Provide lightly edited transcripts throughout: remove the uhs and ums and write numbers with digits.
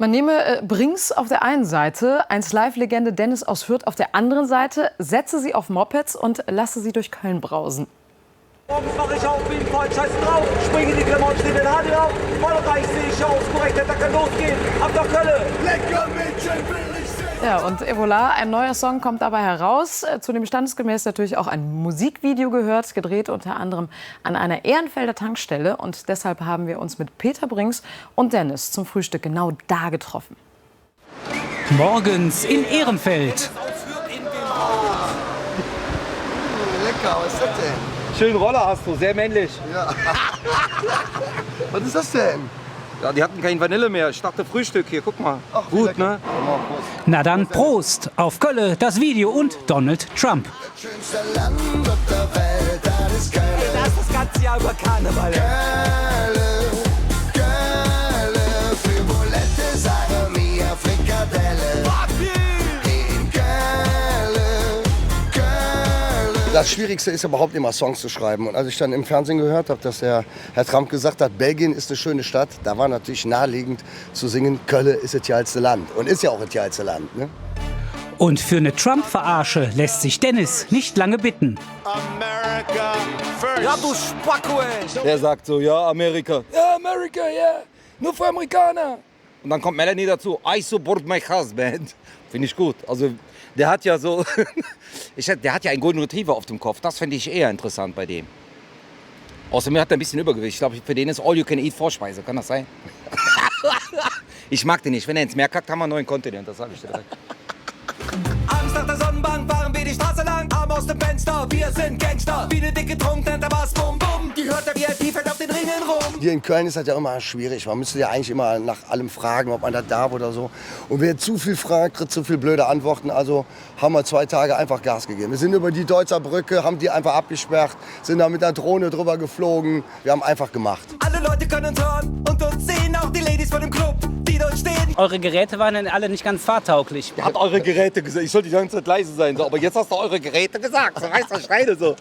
Man nehme Brings auf der einen Seite, 1Live-Legende Dennis aus Fürth auf der anderen Seite, setze sie auf Mopeds und lasse sie durch Köln brausen. Morgens mache ich auf, bin voll scheiß drauf, springe die Klamotten, stehe den Radio auf, voll reich sehe ich aus, korrekt, da kann losgehen, ab nach Köln. Lecker Mädchen will ich sehen. Ja, und Evola, ein neuer Song kommt dabei heraus, zu dem standesgemäß natürlich auch ein Musikvideo gehört, gedreht unter anderem an einer Ehrenfelder Tankstelle. Und deshalb haben wir uns mit Peter Brings und Dennis zum Frühstück genau da getroffen. Morgens in Ehrenfeld. Lecker, was ist das denn? Schönen Roller hast du, sehr männlich. Ja. Was ist das denn? Ja, die hatten kein Vanille mehr. Ich dachte Frühstück hier, guck mal. Ach, gut, lecker. ne? Na dann Prost auf Kölle, das Video und Donald Trump. Schönste Land auf der Welt, das ist Köln. Das ist das ganze Jahr über Karneval. Kölle, Kölle, für Bulette sage mir Frikadelle. In Kölle, Kölle. Das Schwierigste ist überhaupt immer Songs zu schreiben. Und als ich dann im Fernsehen gehört habe, dass der Herr Trump gesagt hat, Belgien ist eine schöne Stadt, da war natürlich naheliegend zu singen, Kölle ist das geilste Land. Und ist ja auch das geilste Land, ne? Und für eine Trump-Verarsche lässt sich Dennis nicht lange bitten. America first. Ja, du Spacko, ey. Der sagt so, ja, Amerika. Ja, Amerika, ja. Nur für Amerikaner. Und dann kommt Melanie dazu, I support my husband. Finde ich gut. Also, der hat ja so, der hat ja einen Golden Retriever auf dem Kopf. Das fände ich eher interessant bei dem. Außerdem hat er ein bisschen Übergewicht. Ich glaube, für den ist All You Can Eat Vorspeise. Kann das sein? Ich mag den nicht. Wenn er ins Meer kackt, haben wir einen neuen Kontinent. Das sage ich dir direkt. Abends nach der Sonnenbank fahren wir die Straße lang, Arm aus dem Fenster, wir sind Gangster. Wie eine dicke Trunken, da war's bum bum. Die hört der VIP fällt auf den Ringen rum. Hier in Köln ist das ja immer schwierig. Man müsste ja eigentlich immer nach allem fragen, ob man das darf oder so. Und wer zu viel fragt, kriegt zu viel blöde Antworten. Also haben wir 2 Tage einfach Gas gegeben. Wir sind über die Deutzer Brücke, haben die einfach abgesperrt, sind da mit einer Drohne drüber geflogen. Wir haben einfach gemacht. Alle Leute können uns hören und uns sehen, auch die Ladies von dem Club, die dort stehen. Eure Geräte waren dann alle nicht ganz fahrtauglich. Er hat eure Geräte gesagt. Ich sollte die ganze Zeit leise sein. So. Aber jetzt hast du eure Geräte gesagt. So reißt der Schreine so.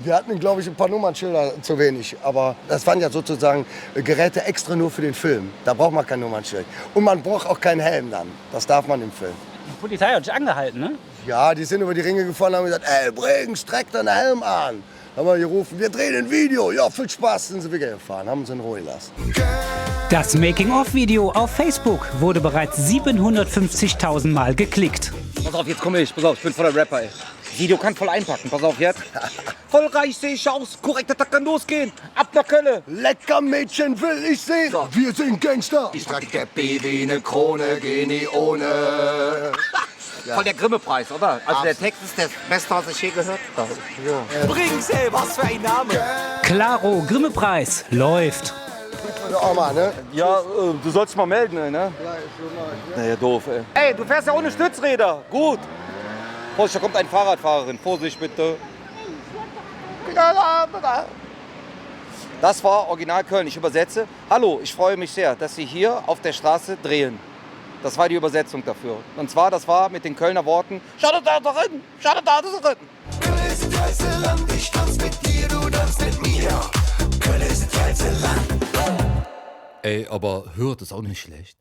Wir hatten, glaube ich, ein paar Nummernschilder zu wenig. Aber das waren ja sozusagen Geräte extra nur für den Film. Da braucht man kein Nummernschild. Und man braucht auch keinen Helm dann. Das darf man im Film. Die Polizei hat dich angehalten, ne? Ja, die sind über die Ringe gefahren und haben gesagt, ey, Brings, streck deinen Helm an. Dann haben wir gerufen, wir drehen ein Video. Ja, viel Spaß, sind sie wieder gefahren, haben uns in Ruhe gelassen. Das Making-of-Video auf Facebook wurde bereits 750.000 Mal geklickt. Pass auf, jetzt komme ich. Pass auf, ich bin voller Rapper, ey. Video kann voll einpacken. Pass auf, jetzt. Voll reich sehe ich aus. Korrekt, das kann losgehen. Ab nach Köln. Lecker Mädchen will ich sehen. So. Wir sind Gangster. Ich trage der wie eine Krone, geh nie ohne. Voll der Grimme-Preis, oder? Also der Text ist das Beste, was ich je gehört habe. Brings, ey, was für ein Name. Klaro, Grimme-Preis läuft. Auch mal, ne? Ja, du sollst dich mal melden, ey, ne? Ja, ist so. Naja, doof, ey. Ey, du fährst ja ohne Stützräder. Gut. Vorsicht, da kommt eine Fahrradfahrerin. Vorsicht, bitte. Das war Original Köln. Ich übersetze. Hallo, ich freue mich sehr, dass Sie hier auf der Straße drehen. Das war die Übersetzung dafür. Und zwar, das war mit den Kölner Worten, schade da drin, schade da drin. Köln ist das geilste Land, ich tanz mit dir, du tanzt mit mir. Köln ist das geilste Land. Ey, aber Hürth ist auch nicht schlecht.